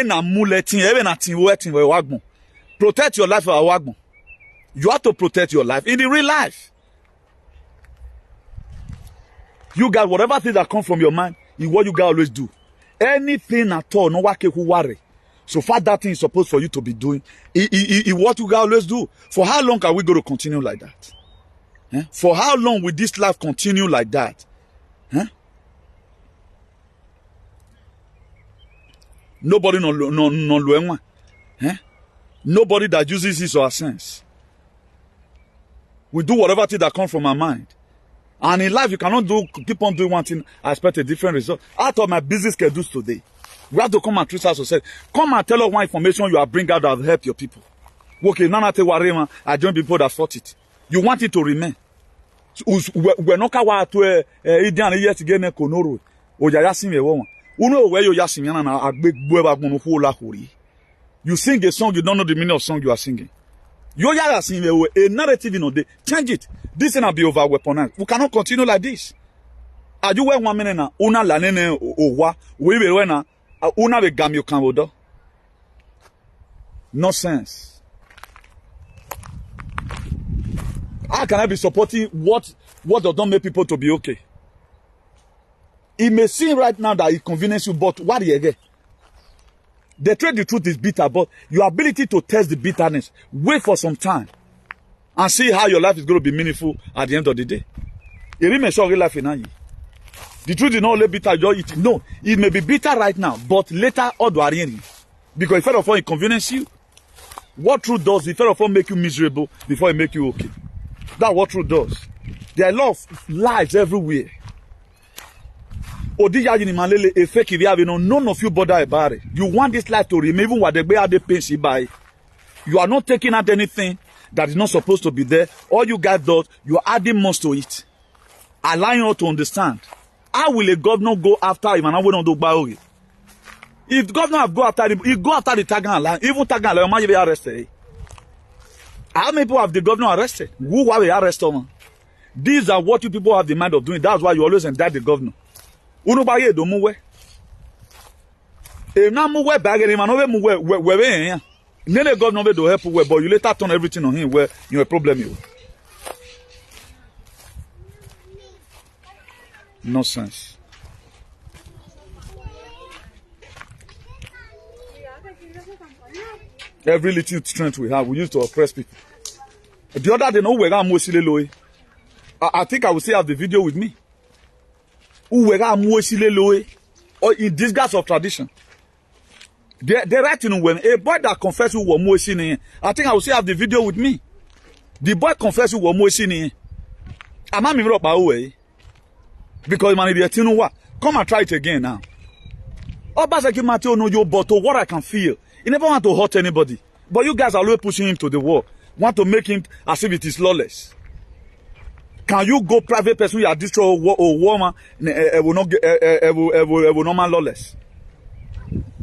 na muletin na tin wetin we wagbon. Protect your life for wagbon. You have to protect your life in the real life. You got whatever thing that come from your mind is what you got always do. Anything at all, no wake who worry. So far that thing is supposed for you to be doing. What you got always do. For how long are we going to continue like that? For how long will this life continue like that? Nobody no luenwa. Nobody that uses his or her sense. We do whatever thing that comes from our mind. And in life, you cannot keep on doing one thing, I expect a different result. Out of my business schedules today, we have to come and treat us to say, come and tell us what information you are bringing out that will help your people. Okay, now I join people that fought it. You want it to remain. We're not going to yet again konoro. You sing a song, you don't know the meaning of song you are singing. You are singing a narrative in day. Change it. This will be over weaponized. We cannot continue like this. Are you wearing 1 minute now? Una la nene owa. We will wena. Una be gam you can odo. Nonsense. How can I be supporting what does not make people to be okay? It may seem right now that it conveniences you, but what do you get? The truth is bitter, but your ability to test the bitterness, wait for some time and see how your life is going to be meaningful at the end of the day. It remains your real life in you. The truth is not only bitter, no, it may be bitter right now, but later all do arrange. Because first of all, it conveniences you. What truth does, it first of all make you miserable before it make you okay. That's what truth does. There are a lot of lies everywhere. None of you bother about it. You want this life to remain even what they pay by. You are not taking out anything that is not supposed to be there. All you guys do, you are adding more to it. Allowing you to understand. How will a governor go after him and I don't do about it? If the governor have go after him, he go after the Tagan line. Even Tagan line, might be arrested. How many people have the governor arrested? Who have they arrested? These are what you people have the mind of doing. That's why you always indict the governor. Unubaye do muwe. E na muwe bagere man over muwe we yan. Nene God no be do help we, but you later turn everything on him where you a problem you. Nonsense. Every little strength we have, we used to oppress people. The other day, no we got Mosilelo. I think I will still have the video with me. Or in disguise of tradition. They're writing when a boy that confessed who was Moisini. I think I will still have the video with me. The boy confessed who was Moisini. I'm not up my way. Because man, you know what? Come and try it again now. Obaseki Mateo no you, but to what I can feel. He never want to hurt anybody. But you guys are always pushing him to the wall. Want to make him as if it is lawless. Can you go private person you are destroy a woman will not man lawless?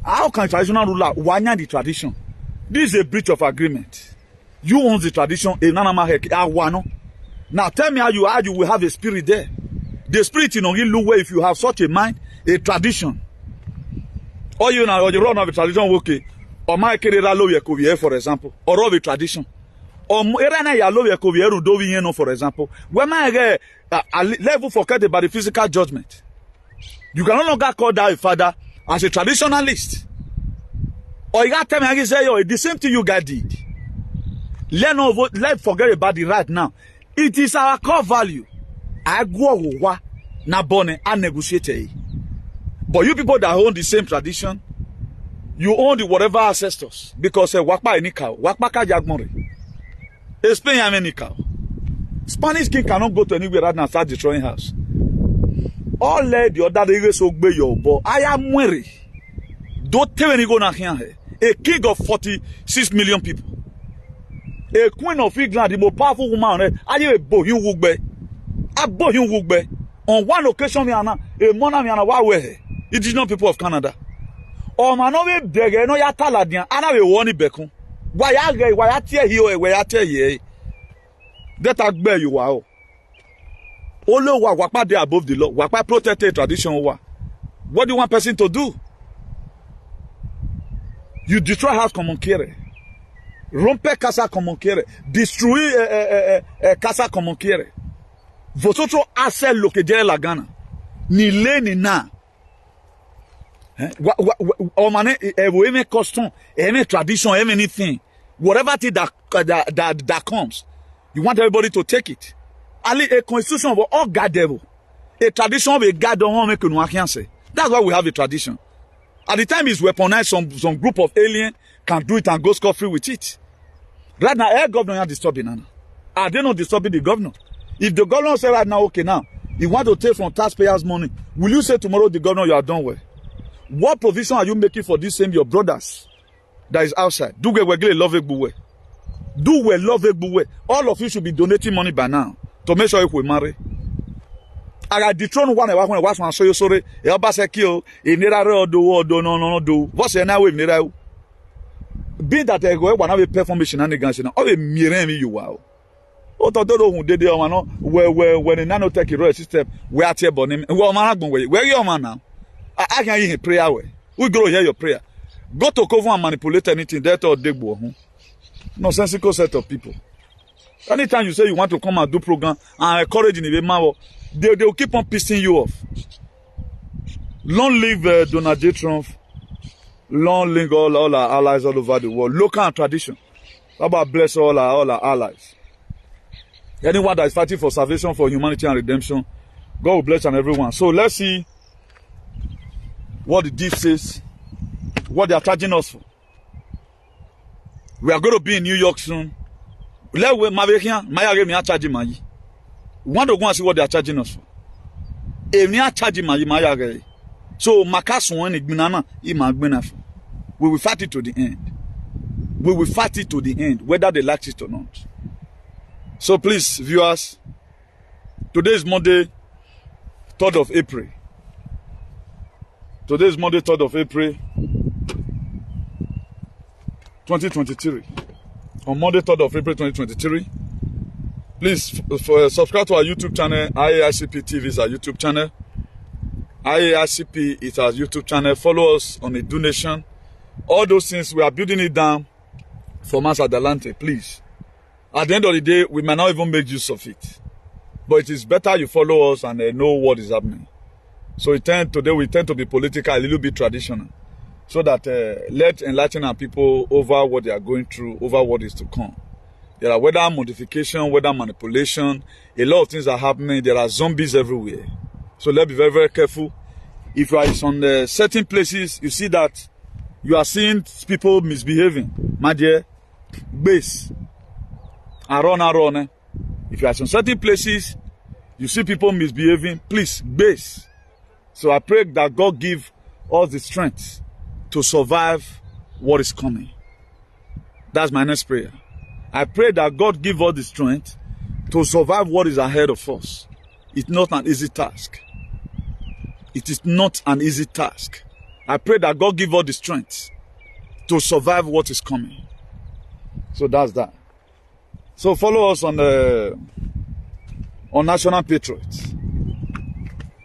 How can traditional ruler wanya the tradition? This is a breach of agreement. You own the tradition, a nanama hek. Now tell me how you will have a spirit there. The spirit in Ongi where if you have such a mind, a tradition, or you know, or you run of a tradition, okay, or my kerera lo yekovier, for example, or of a tradition, or erana yalo yekovier udovi no, for example, where my level forget about the physical judgment. You can no longer call that a father as a traditionalist. Or you got to tell me, say, yo, the same thing you guys did. Let's forget about it right now. It is our core value. I go na bone and negotiate. But you people that own the same tradition, you own the whatever ancestors. Because wakpa enikao, wakpa ka jagmore. Explain how many cow. Spanish king cannot go to anywhere right now and start destroying house. All let the other areas obey your but I am weary. Don't tell me go na here. A king of 46 million people. A queen of England, the most powerful woman, I a boy you wugbe. A boy you wugbe. On one occasion, a mona wawe. It is not people of Canada. Or manowe bege no ya taladian, ana we woni bekun. Why ya tear here, where ya tear here. That agbe you are. Olo wa wakpa dey above the law. Wakpa protect a tradition wa. What do you want person to do? You destroy house common care. Rompe casa common care. Destroy casa common care. Vosotros hacer lo que diera la gana. Ni le ni na. O mane eme custom, eme tradition, eme anything. Whatever thing that comes, you want everybody to take it. Ali a constitution of all God devil. A tradition of a God don't make no can say. That's why we have a tradition. At the time it's weaponized, some group of alien can do it and go scot-free with it. Right now, air governor are disturbing Nana. Are they not disturbing the governor? If the governor say right now, okay now, you want to take from taxpayers' money, will you say tomorrow the governor you are done with? What provision are you making for this same your brothers that is outside? Do we love it buwe? Do we love it buwe? All of you should be donating money by now to make sure you will marry. I got dethrone one when I was one so you sorry. Elbaseki e nira re odo no. What's your now with nira? Being that I go one have a performance and against now. Oh, mirror me you wow. Oh, todo who did the one when the nanotech royal system we are here bonim. Where you man now? I can hear prayer way. We go hear your prayer. Go to cover and manipulate anything that or degbo. Nonsensical set of people. Anytime you say you want to come and do program and encourage in the man, they will keep on pissing you off. Long live Donald J. Trump. Long live all our allies all over the world. Local and tradition. How about bless all our allies? Anyone that is fighting for salvation, for humanity and redemption, God will bless and everyone. So let's see what the deep says, what they are charging us for. We are going to be in New York soon. Let we charging money. We want to go and see what they are charging us for. If they are charging money, so we will fight it to the end. We will fight it to the end, whether they like it or not. So please, viewers, today is Monday, 3rd of April. Today is Monday, 3rd of April, 2023. On Monday, 3rd of April, 2023. Please subscribe to our YouTube channel. IAICP TV is our YouTube channel. IAICP is our YouTube channel. Follow us on the donation. All those things, we are building it down for Mas Adelante, please. At the end of the day, we may not even make use of it. But it is better you follow us and know what is happening. So today we tend to be political, a little bit traditional. So that let enlighten our people over what they are going through, over what is to come. There are whether modification, whether manipulation, a lot of things are happening. There are zombies everywhere. So let's be very, very careful. If you are on certain places, you see that you are seeing people misbehaving. My dear, base. Aron. If you are in certain places, you see people misbehaving, please, base. So I pray that God give us the strength to survive what is coming. That's my next prayer. I pray that God give us the strength to survive what is ahead of us. It's not an easy task. It is not an easy task. I pray that God give us the strength to survive what is coming. So that's that. So follow us on National Patriots.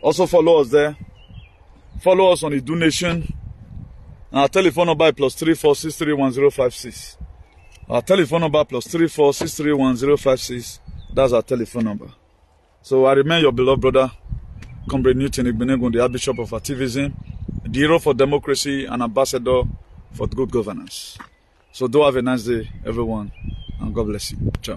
Also follow us there. Follow us on the donation. Our telephone number is +34631056. Our telephone number +34631056. That's our telephone number. So I remain your beloved brother, Comrade Newton Igbeneghu, the Archbishop of Activism, the hero for democracy and ambassador for good governance. So do have a nice day, everyone, and God bless you. Ciao.